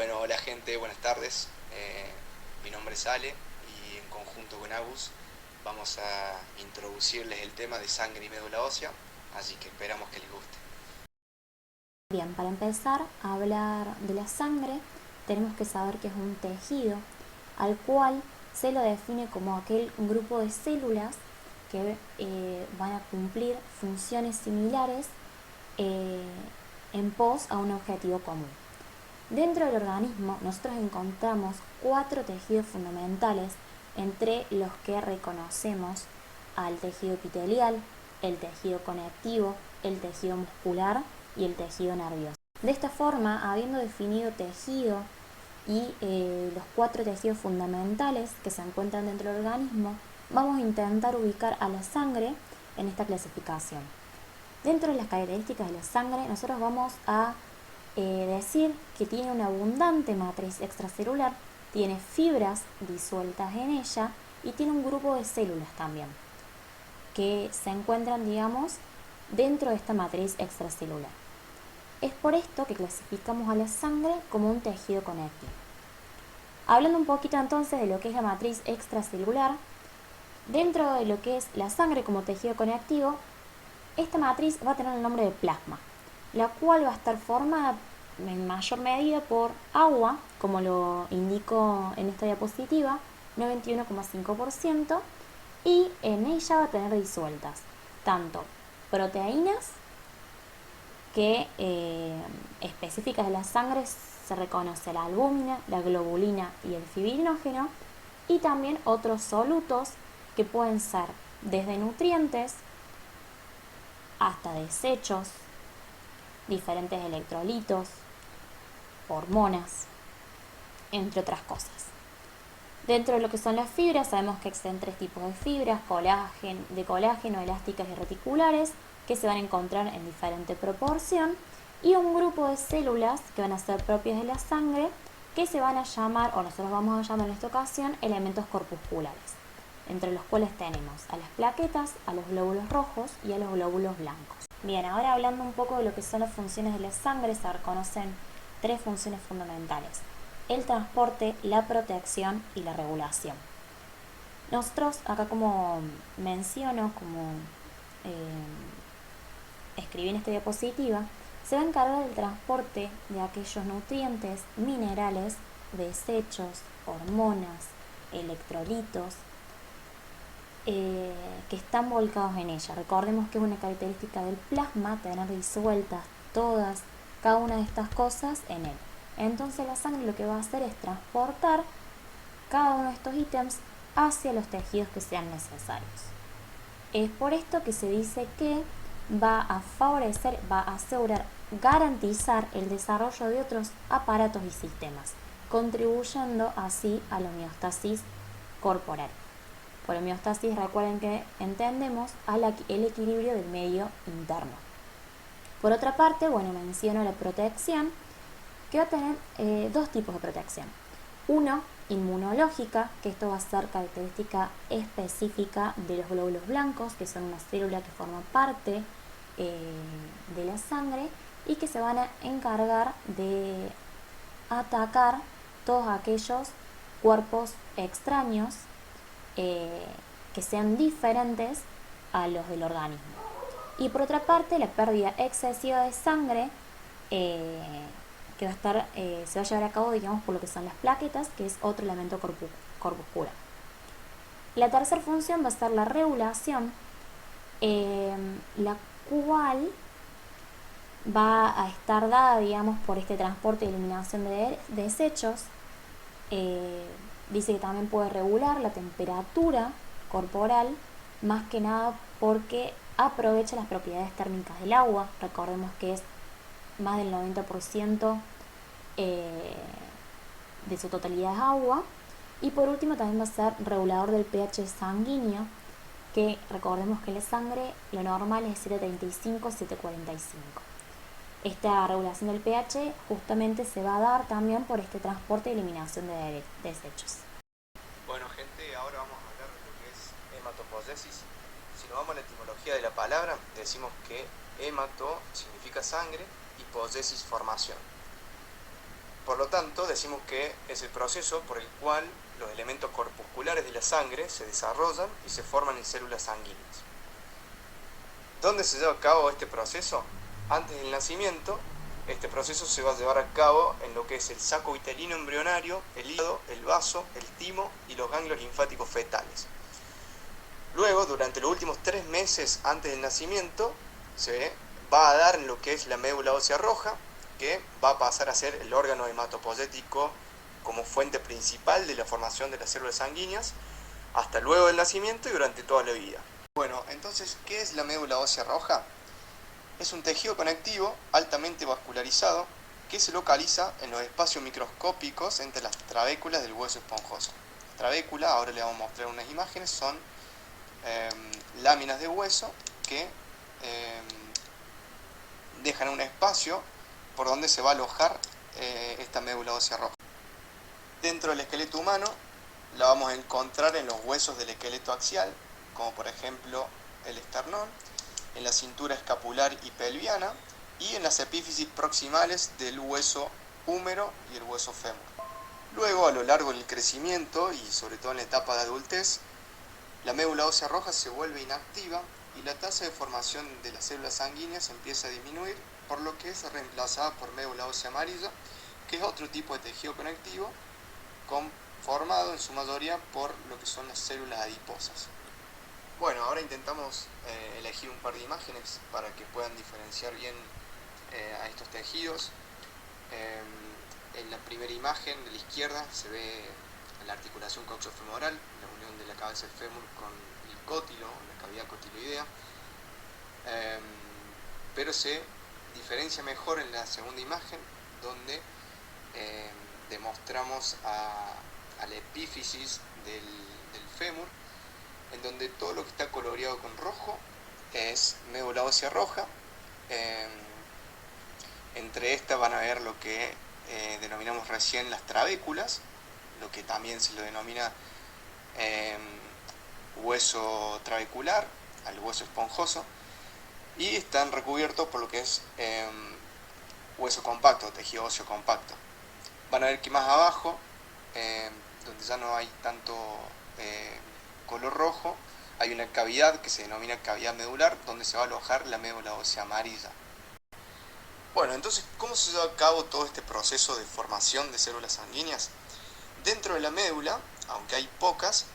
Bueno, hola gente, buenas tardes. Mi nombre es Ale y en conjunto con Agus vamos a introducirles el tema de sangre y médula ósea, así que esperamos que les guste. Bien, para empezar a hablar de la sangre, tenemos que saber que es un tejido al cual se lo define como aquel grupo de células que van a cumplir funciones similares eh, en pos a un objetivo común. Dentro del organismo nosotros encontramos 4 tejidos fundamentales, entre los que reconocemos al tejido epitelial, el tejido conectivo, el tejido muscular y el tejido nervioso. De esta forma, habiendo definido tejido y los 4 tejidos fundamentales que se encuentran dentro del organismo, vamos a intentar ubicar a la sangre en esta clasificación. Dentro de las características de la sangre, nosotros vamos a decir que tiene una abundante matriz extracelular, tiene fibras disueltas en ella y tiene un grupo de células también que se encuentran, digamos, dentro de esta matriz extracelular. Es por esto que clasificamos a la sangre como un tejido conectivo. Hablando un poquito entonces de lo que es la matriz extracelular, dentro de lo que es la sangre como tejido conectivo, esta matriz va a tener el nombre de plasma, la cual va a estar formada en mayor medida por agua, como lo indico en esta diapositiva, 91,5%, y en ella va a tener disueltas tanto proteínas que específicas de la sangre, se reconoce la albúmina, la globulina y el fibrinógeno, y también otros solutos que pueden ser desde nutrientes hasta desechos, diferentes electrolitos, hormonas, entre otras cosas. Dentro de lo que son las fibras, sabemos que existen 3 tipos de fibras, de colágeno, elásticas y reticulares, que se van a encontrar en diferente proporción, y un grupo de células que van a ser propias de la sangre, que se van a llamar, o nosotros vamos a llamar en esta ocasión, elementos corpusculares, entre los cuales tenemos a las plaquetas, a los glóbulos rojos y a los glóbulos blancos. Bien, ahora hablando un poco de lo que son las funciones de la sangre, se reconocen 3 funciones fundamentales: el transporte, la protección y la regulación. Nosotros acá, como menciono, como escribí en esta diapositiva, se va a encargar del transporte de aquellos nutrientes, minerales, desechos, hormonas, electrolitos, que están volcados en ella. Recordemos que es una característica del plasma tener disueltas cada una de estas cosas en él. Entonces la sangre lo que va a hacer es transportar cada uno de estos ítems hacia los tejidos que sean necesarios. Es por esto que se dice que va a favorecer, va a asegurar, garantizar el desarrollo de otros aparatos y sistemas, contribuyendo así a la homeostasis corporal. Por homeostasis, recuerden que entendemos el equilibrio del medio interno. Por otra parte, menciono la protección, que va a tener 2 tipos de protección. Uno, inmunológica, que esto va a ser característica específica de los glóbulos blancos, que son una célula que forma parte de la sangre y que se van a encargar de atacar todos aquellos cuerpos extraños que sean diferentes a los del organismo. Y por otra parte, la pérdida excesiva de sangre que se va a llevar a cabo, digamos, por lo que son las plaquetas, que es otro elemento corpuscular. La tercera función va a ser la regulación, la cual va a estar dada, digamos, por este transporte y eliminación de desechos. Dice que también puede regular la temperatura corporal, más que nada porque aprovecha las propiedades térmicas del agua. Recordemos que es más del 90% de su totalidad es agua. Y por último también va a ser regulador del pH sanguíneo, que recordemos que en la sangre lo normal es 735-745. Esta regulación del pH justamente se va a dar también por este transporte y eliminación de desechos. Bueno gente, ahora vamos a hablar de lo que es hematopoiesis. Si nos vamos a la etimología de la palabra, decimos que hemato significa sangre y poiesis formación. Por lo tanto, decimos que es el proceso por el cual los elementos corpusculares de la sangre se desarrollan y se forman en células sanguíneas. ¿Dónde se lleva a cabo este proceso? Antes del nacimiento, este proceso se va a llevar a cabo en lo que es el saco uterino embrionario, el hígado, el vaso, el timo y los ganglios linfáticos fetales. Luego, durante los últimos 3 meses antes del nacimiento, se va a dar en lo que es la médula ósea roja, que va a pasar a ser el órgano hematopoyético como fuente principal de la formación de las células sanguíneas, hasta luego del nacimiento y durante toda la vida. Bueno, entonces, ¿qué es la médula ósea roja? Es un tejido conectivo altamente vascularizado que se localiza en los espacios microscópicos entre las trabéculas del hueso esponjoso. Las trabéculas, ahora le vamos a mostrar unas imágenes, son láminas de hueso que dejan un espacio por donde se va a alojar esta médula ósea roja. Dentro del esqueleto humano la vamos a encontrar en los huesos del esqueleto axial, como por ejemplo el esternón, en la cintura escapular y pelviana y en las epífisis proximales del hueso húmero y el hueso fémur. Luego, a lo largo del crecimiento y sobre todo en la etapa de adultez, la médula ósea roja se vuelve inactiva y la tasa de formación de las células sanguíneas empieza a disminuir, por lo que es reemplazada por médula ósea amarilla, que es otro tipo de tejido conectivo formado en su mayoría por lo que son las células adiposas. Bueno, ahora intentamos elegir un par de imágenes para que puedan diferenciar bien a estos tejidos. En la primera imagen de la izquierda se ve la articulación coxofemoral, la unión de la cabeza del fémur con el cótilo, la cavidad cotiloidea, pero se diferencia mejor en la segunda imagen, donde demostramos a la epífisis del fémur, en donde todo lo que está coloreado con rojo es médula ósea roja. Entre estas van a ver lo que denominamos recién las trabéculas, lo que también se lo denomina hueso trabecular, al hueso esponjoso, y están recubiertos por lo que es hueso compacto, tejido óseo compacto. Van a ver que más abajo, donde ya no hay tanto color rojo, hay una cavidad que se denomina cavidad medular, donde se va a alojar la médula ósea amarilla. Bueno, entonces, ¿cómo se lleva a cabo todo este proceso de formación de células sanguíneas? Dentro de la médula, aunque hay pocas,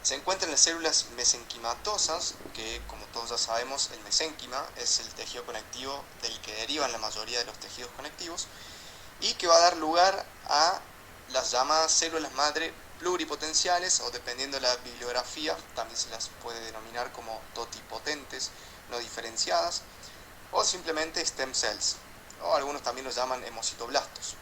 se encuentran las células mesenquimatosas, que como todos ya sabemos, el mesénquima es el tejido conectivo del que derivan la mayoría de los tejidos conectivos, y que va a dar lugar a las llamadas células madre pluripotenciales, o dependiendo de la bibliografía, también se las puede denominar como totipotentes no diferenciadas, o simplemente stem cells, o algunos también los llaman hemocitoblastos.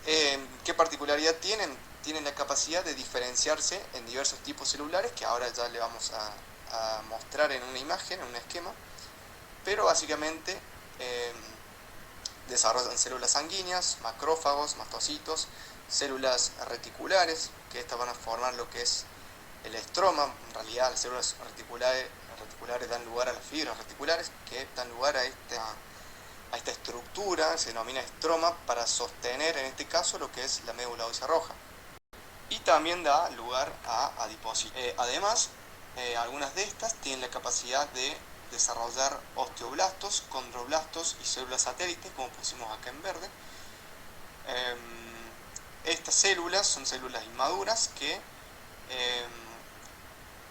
¿Qué particularidad tienen? Tienen la capacidad de diferenciarse en diversos tipos celulares, que ahora ya le vamos a mostrar en una imagen, en un esquema, pero básicamente desarrollan células sanguíneas, macrófagos, mastocitos, células reticulares, que estas van a formar lo que es el estroma. En realidad las células reticulares dan lugar a las fibras reticulares, que dan lugar a esta estructura, se denomina estroma, para sostener en este caso lo que es la médula ósea roja. Y también da lugar a adipocitos. Además, algunas de estas tienen la capacidad de desarrollar osteoblastos, condroblastos y células satélites, como pusimos acá en verde. Estas células son células inmaduras que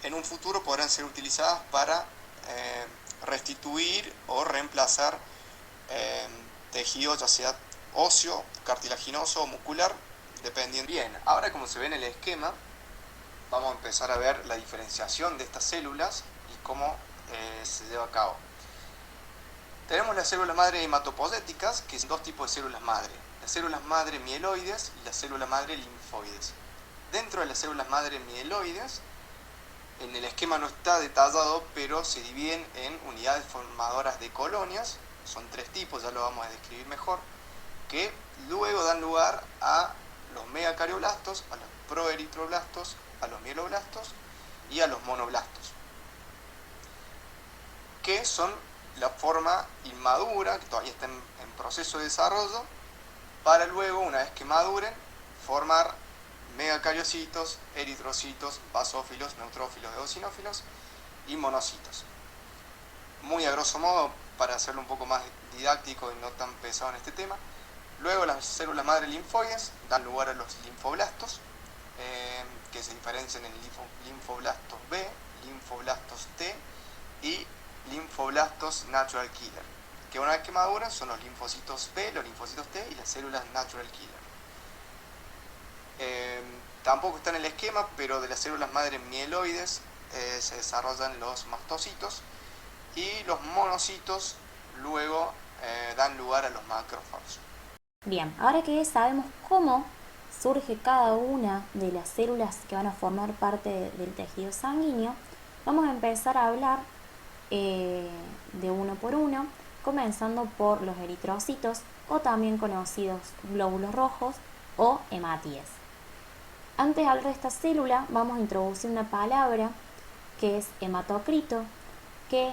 en un futuro podrán ser utilizadas para restituir o reemplazar tejido, ya sea óseo, cartilaginoso o muscular, dependiendo. Bien, ahora como se ve en el esquema, vamos a empezar a ver la diferenciación de estas células y cómo se lleva a cabo. Tenemos las células madre hematopoyéticas, que son dos tipos de células madre: las células madre mieloides y las células madre linfoides. Dentro de las células madre mieloides, en el esquema no está detallado, pero se dividen en unidades formadoras de colonias. Son 3 tipos, ya lo vamos a describir mejor, que luego dan lugar a los megacarioblastos, a los proeritroblastos, a los mieloblastos y a los monoblastos, que son la forma inmadura, que todavía está en proceso de desarrollo, para luego, una vez que maduren, formar megacariocitos, eritrocitos, basófilos, neutrófilos, eosinófilos y monocitos. Muy a grosso modo, para hacerlo un poco más didáctico y no tan pesado en este tema, luego las células madre linfoides dan lugar a los linfoblastos, que se diferencian en linfoblastos B, linfoblastos T y linfoblastos natural killer, que una vez que maduran son los linfocitos B, los linfocitos T y las células natural killer. Tampoco está en el esquema, pero de las células madre mieloides se desarrollan los mastocitos y los monocitos luego dan lugar a los macrófagos. Bien, ahora que sabemos cómo surge cada una de las células que van a formar parte del tejido sanguíneo, vamos a empezar a hablar de uno por uno, comenzando por los eritrocitos, o también conocidos glóbulos rojos o hematíes. Antes de hablar de esta célula, vamos a introducir una palabra que es hematocrito, que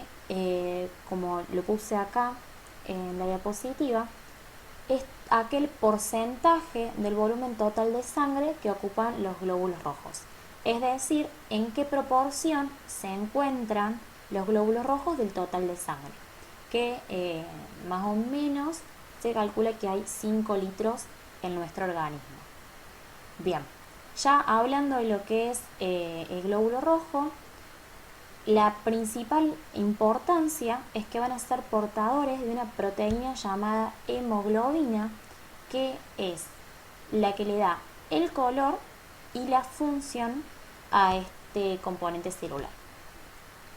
como lo puse acá en la diapositiva, es aquel porcentaje del volumen total de sangre que ocupan los glóbulos rojos. Es decir, en qué proporción se encuentran los glóbulos rojos del total de sangre, que más o menos se calcula que hay 5 litros en nuestro organismo. Bien, ya hablando de lo que es el glóbulo rojo, la principal importancia es que van a ser portadores de una proteína llamada hemoglobina, que es la que le da el color y la función a este componente celular,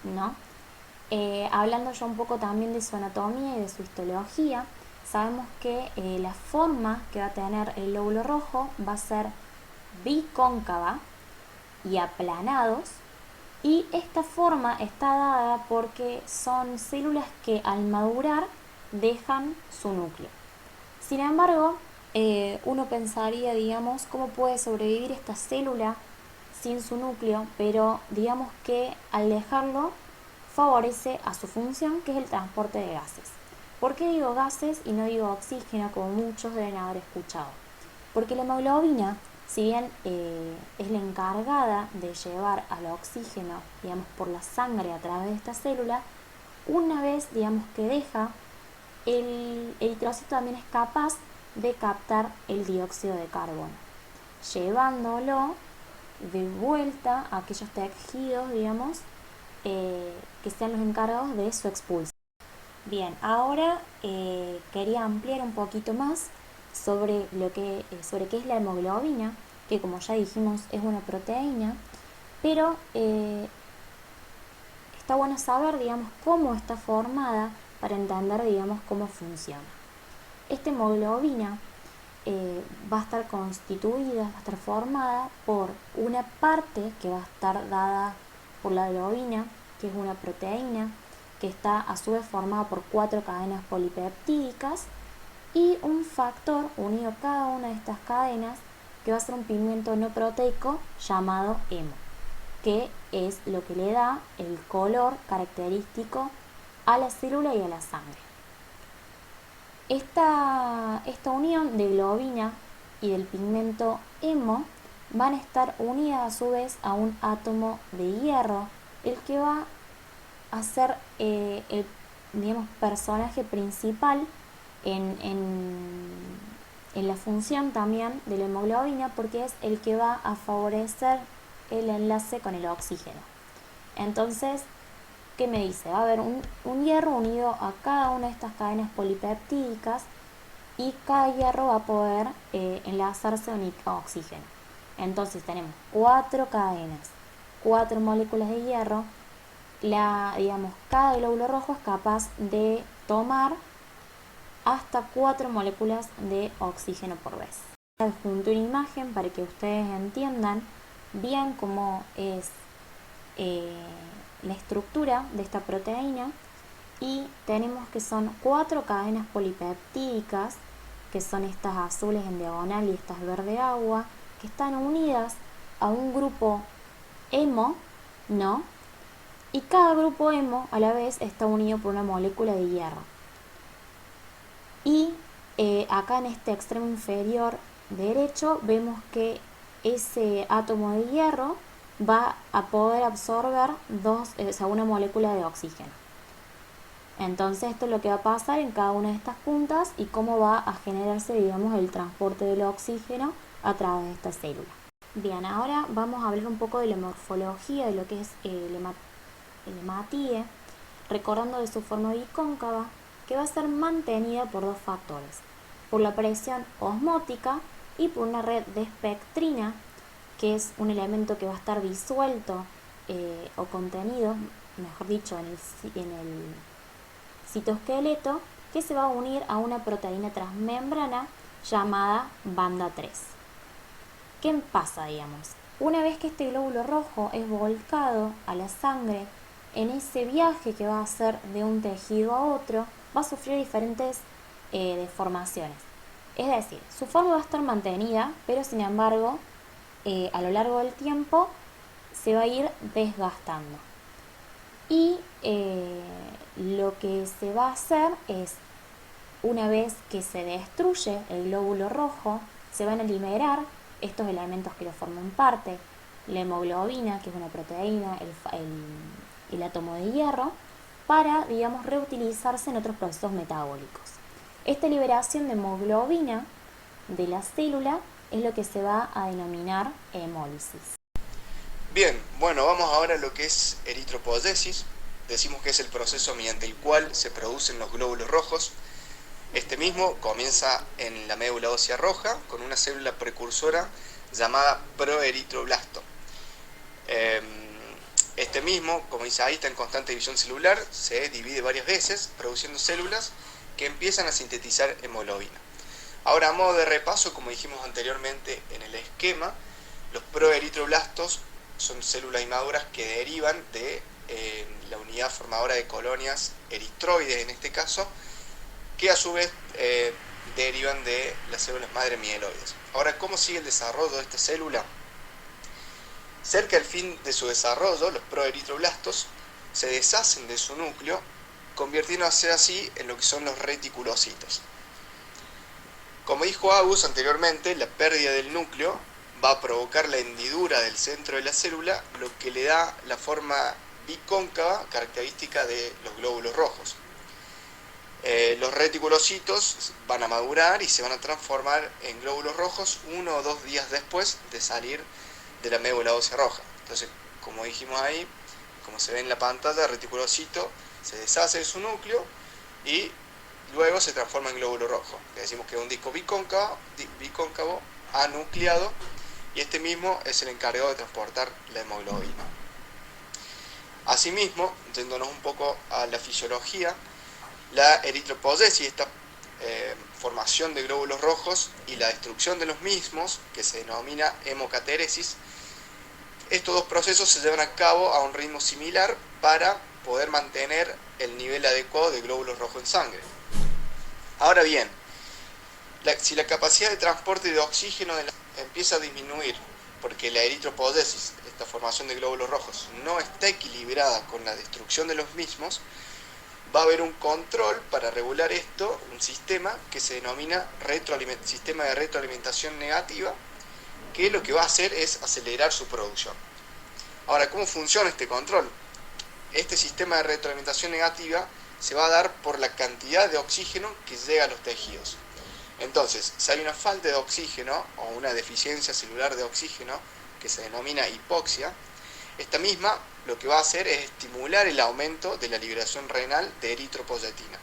¿no? Hablando ya un poco también de su anatomía y de su histología, sabemos que la forma que va a tener el glóbulo rojo va a ser bicóncava y aplanados, y esta forma está dada porque son células que al madurar dejan su núcleo. Sin embargo, uno pensaría, digamos, cómo puede sobrevivir esta célula sin su núcleo, pero digamos que al dejarlo favorece a su función, que es el transporte de gases. ¿Por qué digo gases y no digo oxígeno, como muchos deben haber escuchado? Porque la hemoglobina, si bien es la encargada de llevar al oxígeno, digamos, por la sangre a través de esta célula, una vez, digamos, que deja, el eritrocito también es capaz de captar el dióxido de carbono, llevándolo de vuelta a aquellos tejidos, digamos, que sean los encargados de su expulsión. Bien, ahora quería ampliar un poquito más sobre sobre qué es la hemoglobina, que como ya dijimos es una proteína, pero está bueno saber, digamos, cómo está formada para entender, digamos, cómo funciona. Esta hemoglobina va a estar constituida, va a estar formada por una parte que va a estar dada por la globina, que es una proteína, que está a su vez formada por 4 cadenas polipeptídicas, y un factor unido a cada una de estas cadenas, que va a ser un pigmento no proteico llamado hemo, que es lo que le da el color característico a la célula y a la sangre. Esta unión de globina y del pigmento hemo van a estar unidas a su vez a un átomo de hierro, el que va a ser el, digamos, personaje principal en la función también de la hemoglobina, porque es el que va a favorecer el enlace con el oxígeno. Entonces, ¿qué me dice? Va a haber un hierro unido a cada una de estas cadenas polipeptídicas, y cada hierro va a poder enlazarse con el oxígeno. Entonces tenemos 4 cadenas, 4 moléculas de hierro. Digamos, cada glóbulo rojo es capaz de tomar hasta 4 moléculas de oxígeno por vez. Adjunto una imagen para que ustedes entiendan bien cómo es la estructura de esta proteína, y tenemos que son 4 cadenas polipeptídicas, que son estas azules en diagonal y estas verde agua, que están unidas a un grupo hemo, ¿no? Y cada grupo hemo a la vez está unido por una molécula de hierro. Y acá en este extremo inferior derecho vemos que ese átomo de hierro va a poder absorber una molécula de oxígeno. Entonces esto es lo que va a pasar en cada una de estas puntas y cómo va a generarse, digamos, el transporte del oxígeno a través de esta célula. Bien, ahora vamos a hablar un poco de la morfología de lo que es el hematíe, recordando de su forma bicóncava, que va a ser mantenida por dos factores: por la presión osmótica y por una red de espectrina, que es un elemento que va a estar disuelto o contenido, mejor dicho, en el citoesqueleto, que se va a unir a una proteína transmembrana llamada banda 3. ¿Qué pasa, digamos? Una vez que este glóbulo rojo es volcado a la sangre, en ese viaje que va a hacer de un tejido a otro, va a sufrir diferentes deformaciones. Es decir, su forma va a estar mantenida, pero sin embargo, a lo largo del tiempo se va a ir desgastando. Y lo que se va a hacer es, una vez que se destruye el glóbulo rojo, se van a liberar estos elementos que lo forman parte: la hemoglobina, que es una proteína, el átomo de hierro, para, digamos, reutilizarse en otros procesos metabólicos. Esta liberación de hemoglobina de la célula es lo que se va a denominar hemólisis. Bien, bueno, vamos ahora a lo que es eritropoyesis. Decimos que es el proceso mediante el cual se producen los glóbulos rojos. Este mismo comienza en la médula ósea roja con una célula precursora llamada proeritroblasto. Este mismo, como dice ahí, está en constante división celular, se divide varias veces, produciendo células que empiezan a sintetizar hemoglobina. Ahora, a modo de repaso, como dijimos anteriormente en el esquema, los proeritroblastos son células inmaduras que derivan de la unidad formadora de colonias eritroides, en este caso, que a su vez derivan de las células madre mieloides. Ahora, ¿cómo sigue el desarrollo de esta célula? Cerca del fin de su desarrollo, los proeritroblastos se deshacen de su núcleo, convirtiéndose así en lo que son los reticulocitos. Como dijo Agus anteriormente, la pérdida del núcleo va a provocar la hendidura del centro de la célula, lo que le da la forma bicóncava característica de los glóbulos rojos. Los reticulocitos van a madurar y se van a transformar en glóbulos rojos 1 o 2 días después de salir de la médula ósea roja. Entonces, como dijimos ahí, como se ve en la pantalla, el reticulocito se deshace de su núcleo y luego se transforma en glóbulo rojo. Le decimos que es un disco bicóncavo anucleado, y este mismo es el encargado de transportar la hemoglobina. Asimismo, yéndonos un poco a la fisiología, la eritropoyesis, esta formación de glóbulos rojos y la destrucción de los mismos, que se denomina hemocateresis, estos dos procesos se llevan a cabo a un ritmo similar para poder mantener el nivel adecuado de glóbulos rojos en sangre. Ahora bien, si la capacidad de transporte de oxígeno empieza a disminuir porque la eritropoyesis, esta formación de glóbulos rojos, no está equilibrada con la destrucción de los mismos, va a haber un control para regular esto, un sistema que se denomina sistema de retroalimentación negativa, que lo que va a hacer es acelerar su producción. Ahora, ¿cómo funciona este control? Este sistema de retroalimentación negativa se va a dar por la cantidad de oxígeno que llega a los tejidos. Entonces, si hay una falta de oxígeno o una deficiencia celular de oxígeno, que se denomina hipoxia, esta misma lo que va a hacer es estimular el aumento de la liberación renal de eritropoyetina,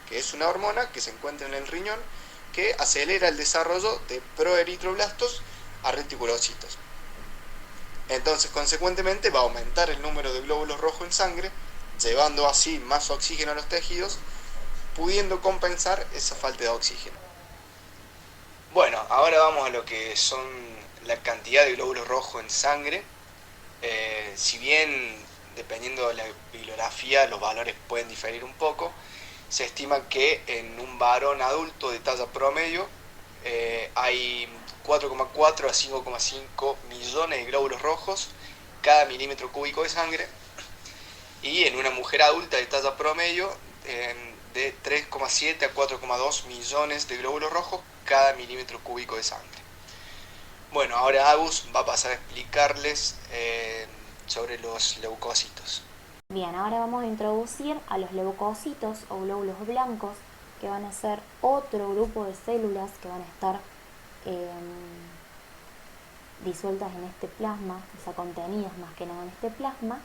que es una hormona que se encuentra en el riñón que acelera el desarrollo de proeritroblastos a reticulocitos. Entonces, consecuentemente, va a aumentar el número de glóbulos rojos en sangre, llevando así más oxígeno a los tejidos, pudiendo compensar esa falta de oxígeno. Bueno, ahora vamos a lo que son la cantidad de glóbulos rojos en sangre. Si bien, dependiendo de la bibliografía, los valores pueden diferir un poco, se estima que en un varón adulto de talla promedio hay 4,4 a 5,5 millones de glóbulos rojos cada milímetro cúbico de sangre, y en una mujer adulta de talla promedio de 3,7 a 4,2 millones de glóbulos rojos cada milímetro cúbico de sangre. Bueno, ahora Agus va a pasar a explicarles sobre los leucocitos. Bien, ahora vamos a introducir a los leucocitos o glóbulos blancos, que van a ser otro grupo de células que van a estar disueltas en este plasma, o sea, contenidas más que nada en este plasma,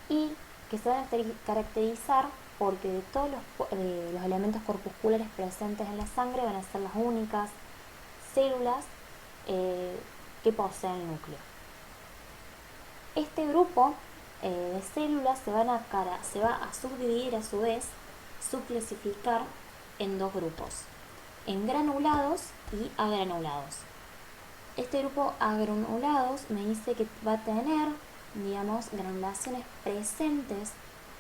y que se van a caracterizar porque de todos los elementos corpusculares presentes en la sangre van a ser las únicas células que poseen núcleo. Este grupo de células se va a subdividir a su vez, subclasificar en dos grupos, en granulados y agranulados. Este grupo agranulados me dice que va a tener, digamos, granulaciones presentes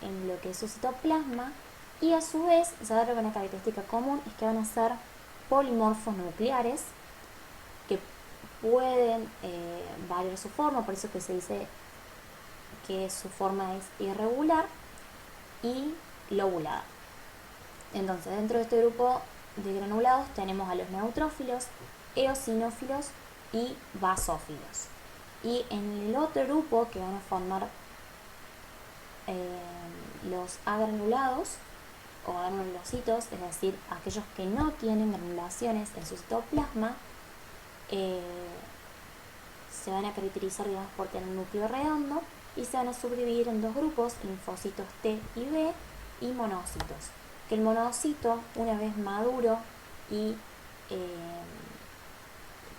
en lo que es su citoplasma, y a su vez se va a dar una característica común, es que van a ser polimorfos nucleares que pueden variar su forma, por eso que se dice que su forma es irregular y lobulada. Entonces, dentro de este grupo de granulados tenemos a los neutrófilos, eosinófilos y basófilos. Y en el otro grupo que van a formar los agranulados o agranulocitos, es decir, aquellos que no tienen granulaciones en su citoplasma, se van a caracterizar, digamos, por tener un núcleo redondo, y se van a subdividir en dos grupos, linfocitos T y B y monocitos. Que el monocito, una vez maduro y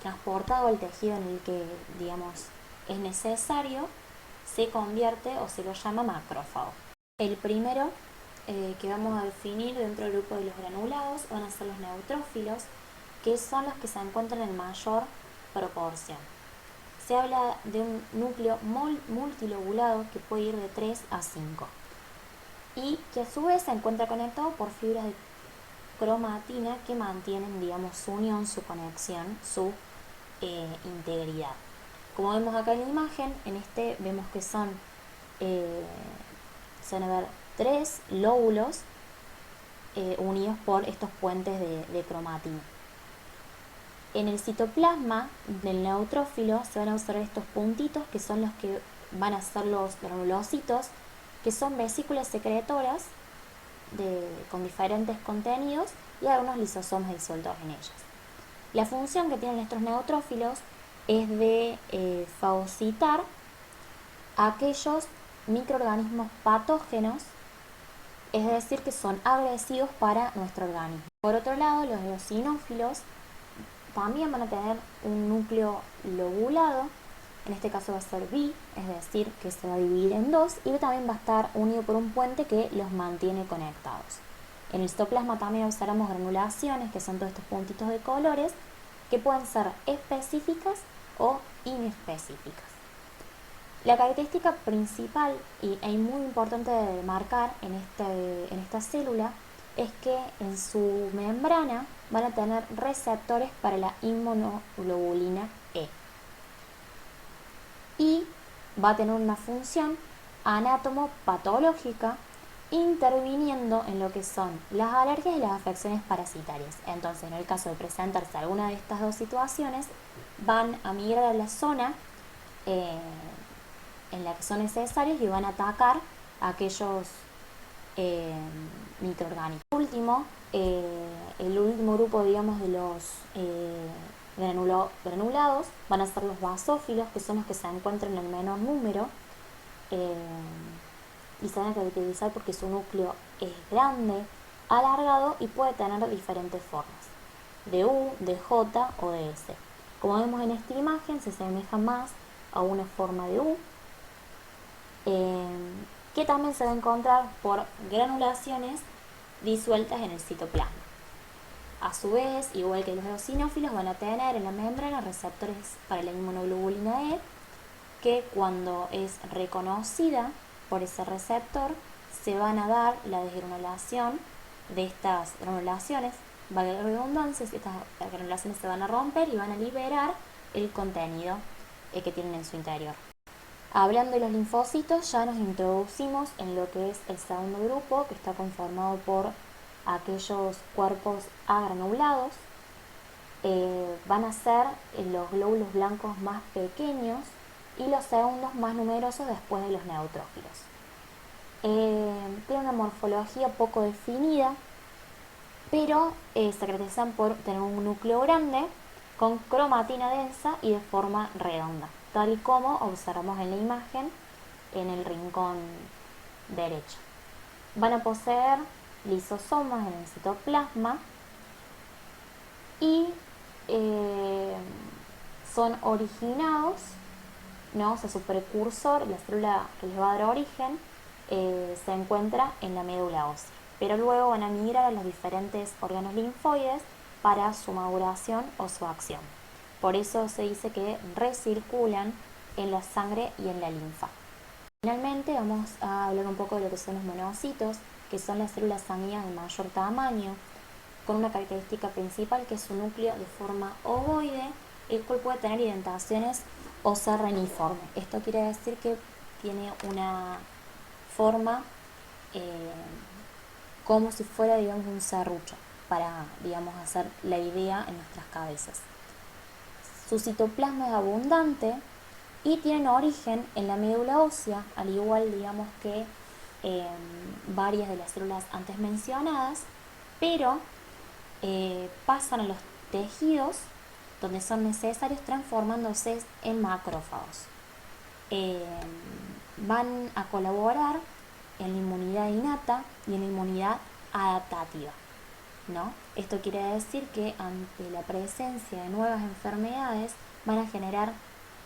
transportado al tejido en el que, digamos, es necesario, se convierte o se lo llama macrófago. El primero que vamos a definir dentro del grupo de los granulados van a ser los neutrófilos, que son los que se encuentran en mayor proporción. Se habla de un núcleo multilobulado que puede ir de 3 a 5 y que a su vez se encuentra conectado por fibras de cromatina que mantienen, digamos, su unión, su conexión, su integridad. Como vemos acá en la imagen, en este vemos que se van a ver 3 lóbulos unidos por estos puentes de cromatina. En el citoplasma del neutrófilo se van a observar estos puntitos que son los que van a ser los granulocitos, que son vesículas secretoras con diferentes contenidos y algunos lisosomas disueltos en ellas. La función que tienen estos neutrófilos es de fagocitar aquellos microorganismos patógenos, es decir, que son agresivos para nuestro organismo. Por otro lado, los eosinófilos también van a tener un núcleo lobulado, en este caso va a ser bi, es decir, que se va a dividir en dos, y también va a estar unido por un puente que los mantiene conectados. En el citoplasma también observamos granulaciones, que son todos estos puntitos de colores, que pueden ser específicas o inespecíficas. La característica principal y muy importante de marcar en esta célula es que en su membrana van a tener receptores para la inmunoglobulina E y va a tener una función anatomopatológica, interviniendo en lo que son las alergias y las afecciones parasitarias. Entonces, en el caso de presentarse alguna de estas dos situaciones, van a migrar a la zona en la que son necesarios y van a atacar a aquellos microorganismos. El último grupo, digamos, de los granulados van a ser los basófilos, que son los que se encuentran en menor número, y se van a caracterizar porque su núcleo es grande, alargado y puede tener diferentes formas, de U, de J o de S. Como vemos en esta imagen, se asemeja más a una forma de U, que también se va a encontrar por granulaciones disueltas en el citoplasma. A su vez, igual que los eosinófilos, van a tener en la membrana receptores para la inmunoglobulina E, que cuando es reconocida por ese receptor, se van a dar la desgranulación de estas granulaciones, valga la redundancia, estas granulaciones se van a romper y van a liberar el contenido que tienen en su interior. Hablando de los linfocitos, ya nos introducimos en lo que es el segundo grupo, que está conformado por aquellos cuerpos agranulados, van a ser los glóbulos blancos más pequeños y los segundos más numerosos después de los neutrófilos. Tiene una morfología poco definida, pero se caracterizan por tener un núcleo grande con cromatina densa y de forma redonda, tal y como observamos en la imagen en el rincón derecho. Van a poseer lisosomas en el citoplasma y son originados, ¿no? O sea, su precursor, la célula que les va a dar origen, se encuentra en la médula ósea, pero luego van a migrar a los diferentes órganos linfoides para su maduración o su acción. Por eso se dice que recirculan en la sangre y en la linfa. Finalmente vamos a hablar un poco de lo que son los monocitos, que son las células sanguíneas de mayor tamaño, con una característica principal que es su núcleo de forma ovoide, el cual puede tener indentaciones o ser reniforme. Esto quiere decir que tiene una forma como si fuera, digamos, un serrucho, para, digamos, hacer la idea en nuestras cabezas. Su citoplasma es abundante y tienen origen en la médula ósea, al igual, digamos, que varias de las células antes mencionadas, pero pasan a los tejidos donde son necesarios, transformándose en macrófagos. Van a colaborar en la inmunidad innata y en la inmunidad adaptativa, ¿no? Esto quiere decir que ante la presencia de nuevas enfermedades van a generar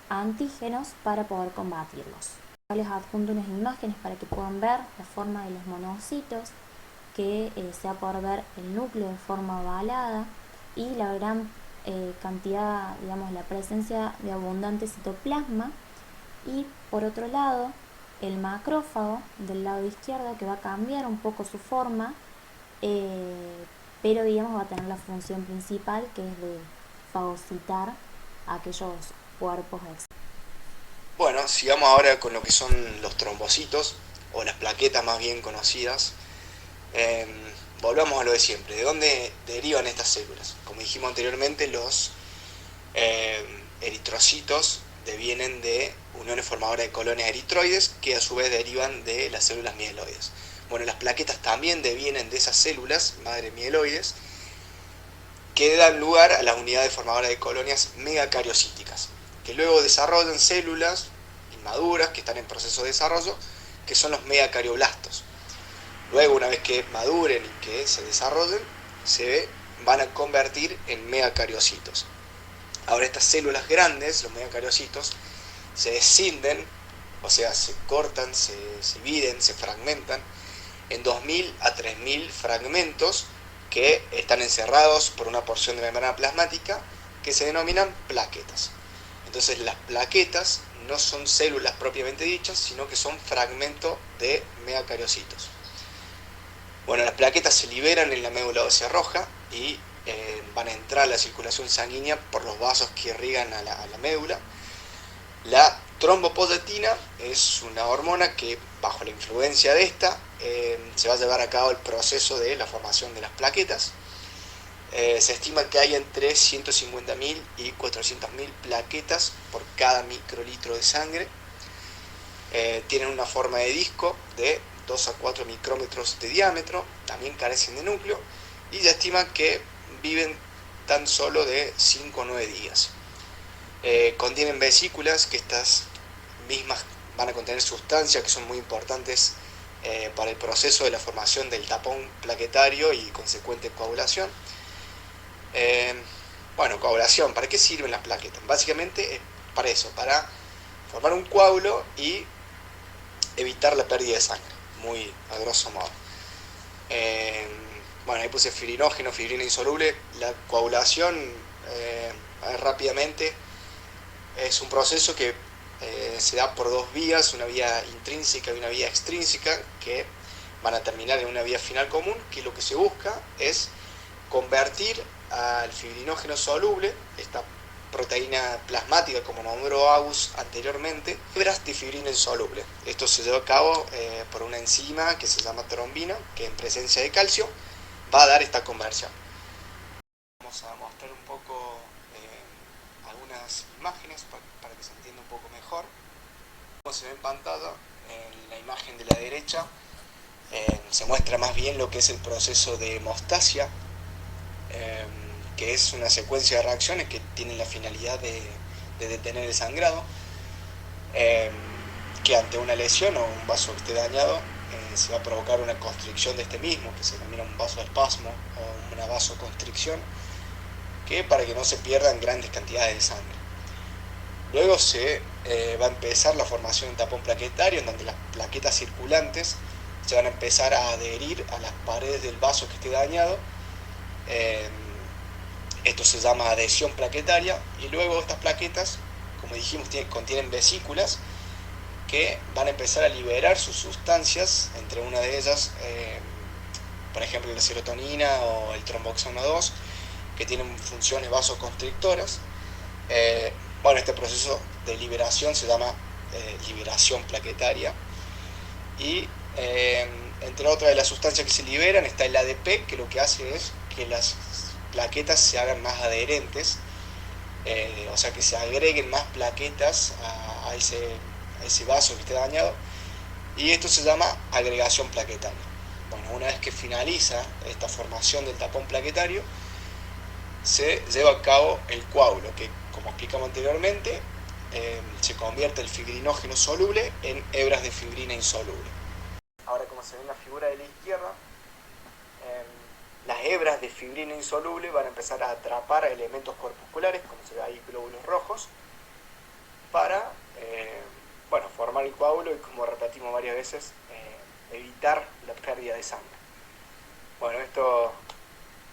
antígenos para poder combatirlos. Les adjunto unas imágenes para que puedan ver la forma de los monocitos, que se va a poder ver el núcleo de forma ovalada y la gran cantidad, digamos, la presencia de abundante citoplasma, y por otro lado el macrófago del lado izquierdo, que va a cambiar un poco su forma, pero digamos va a tener la función principal, que es de fagocitar aquellos cuerpos externos. Bueno, sigamos ahora con lo que son los trombocitos, o las plaquetas más bien conocidas. Volvamos a lo de siempre. ¿De dónde derivan estas células? Como dijimos anteriormente, los eritrocitos devienen de uniones formadoras de colonias eritroides, que a su vez derivan de las células mieloides. Bueno, las plaquetas también devienen de esas células madre mieloides, que dan lugar a las unidades formadoras de colonias megacariocíticas, que luego desarrollan células inmaduras que están en proceso de desarrollo, que son los megacarioblastos. Luego, una vez que maduren y que se desarrollen, se van a convertir en megacariocitos. Ahora, estas células grandes, los megacariocitos, se descinden, o sea, se cortan, se dividen, se fragmentan en 2000 a 3000 fragmentos que están encerrados por una porción de membrana plasmática que se denominan plaquetas. Entonces, las plaquetas no son células propiamente dichas, sino que son fragmentos de megacariocitos. Bueno, las plaquetas se liberan en la médula ósea roja y van a entrar a la circulación sanguínea por los vasos que irrigan a la médula. La trombopoyetina es una hormona que, bajo la influencia de esta, se va a llevar a cabo el proceso de la formación de las plaquetas. Se estima que hay entre 150.000 y 400.000 plaquetas por cada microlitro de sangre. Tienen una forma de disco de 2 a 4 micrómetros de diámetro, también carecen de núcleo y se estima que viven tan solo de 5 o 9 días. Contienen vesículas, que estas mismas van a contener sustancias que son muy importantes para el proceso de la formación del tapón plaquetario y consecuente coagulación. Bueno, coagulación, ¿para qué sirven las plaquetas? Básicamente es para eso, para formar un coágulo y evitar la pérdida de sangre, muy a grosso modo. Bueno, ahí puse fibrinógeno, fibrina insoluble. La coagulación rápidamente es un proceso que se da por dos vías, una vía intrínseca y una vía extrínseca, que van a terminar en una vía final común, que lo que se busca es convertir al fibrinógeno soluble, esta proteína plasmática, como nombró Agus anteriormente, fibras de fibrina insoluble. Esto se lleva a cabo por una enzima que se llama trombina, que en presencia de calcio va a dar esta conversión. Vamos a mostrar un poco algunas imágenes para que se entienda un poco mejor. Como se ve en pantalla, en la imagen de la derecha se muestra más bien lo que es el proceso de hemostasia, que es una secuencia de reacciones que tienen la finalidad de detener el sangrado, que ante una lesión o un vaso que esté dañado se va a provocar una constricción de este mismo, que se denomina un vasoespasmo o una vasoconstricción, que para que no se pierdan grandes cantidades de sangre. Luego se va a empezar la formación de un tapón plaquetario, en donde las plaquetas circulantes se van a empezar a adherir a las paredes del vaso que esté dañado. Esto se llama adhesión plaquetaria, y luego estas plaquetas, como dijimos, contienen vesículas que van a empezar a liberar sus sustancias, entre una de ellas, por ejemplo, la serotonina o el tromboxano 2, que tienen funciones vasoconstrictoras. Bueno, este proceso de liberación se llama liberación plaquetaria, y entre otras de las sustancias que se liberan está el ADP, que lo que hace es que las plaquetas se hagan más adherentes, o sea que se agreguen más plaquetas a ese vaso que esté dañado, y esto se llama agregación plaquetaria. Bueno, una vez que finaliza esta formación del tapón plaquetario, se lleva a cabo el coágulo, que, como explicamos anteriormente, se convierte el fibrinógeno soluble en hebras de fibrina insoluble. Ahora, como se ve en la figura de la izquierda, las hebras de fibrina insoluble van a empezar a atrapar a elementos corpusculares, como se ve ahí, glóbulos rojos, para bueno, formar el coágulo y, como repetimos varias veces, evitar la pérdida de sangre. Bueno, esto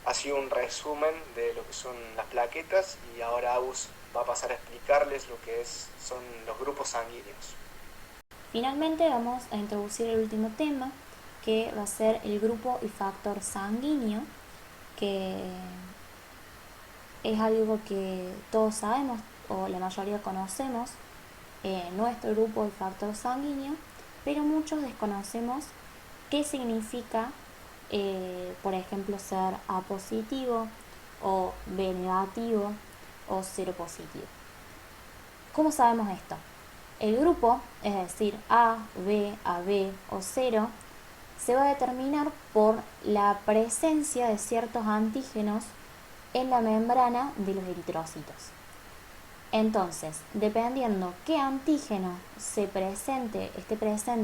ha sido un resumen de lo que son las plaquetas, y ahora Agus va a pasar a explicarles lo que son los grupos sanguíneos. Finalmente vamos a introducir el último tema, que va a ser el grupo y factor sanguíneo, que es algo que todos sabemos o la mayoría conocemos, nuestro grupo y factor sanguíneo, pero muchos desconocemos qué significa, por ejemplo, ser A positivo o B negativo o cero positivo. ¿Cómo sabemos esto? El grupo, es decir, A, B, AB o 0, se va a determinar por la presencia de ciertos antígenos en la membrana de los eritrocitos. Entonces, dependiendo qué antígeno esté presente,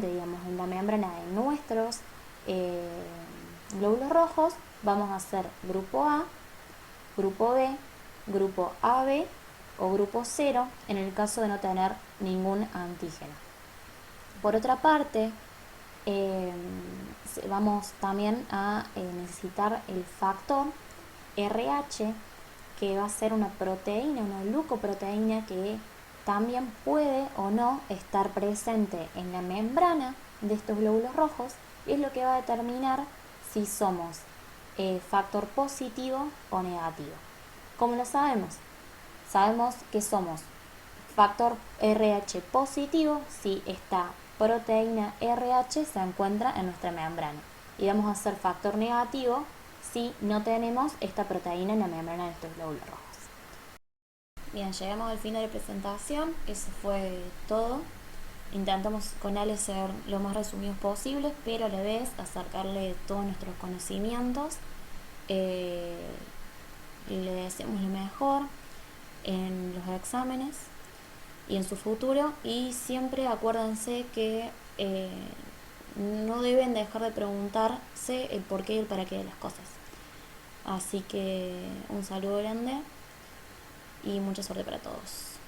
digamos, en la membrana de nuestros glóbulos rojos, vamos a hacer grupo A, grupo B, grupo AB o grupo 0 en el caso de no tener ningún antígeno. Por otra parte, vamos también a necesitar el factor RH, que va a ser una proteína, una glucoproteína que también puede o no estar presente en la membrana de estos glóbulos rojos, y es lo que va a determinar si somos factor positivo o negativo. ¿Cómo lo sabemos? Sabemos que somos factor RH positivo si esta proteína RH se encuentra en nuestra membrana, y vamos a ser factor negativo si no tenemos esta proteína en la membrana de estos glóbulos rojos. Bien, llegamos al fin de la presentación. Eso fue todo. Intentamos con Ale ser lo más resumidos posibles, pero a la vez acercarle todos nuestros conocimientos. Le deseamos lo mejor en los exámenes y en su futuro, y siempre acuérdense que no deben dejar de preguntarse el porqué y el para qué de las cosas. Así que un saludo grande y mucha suerte para todos.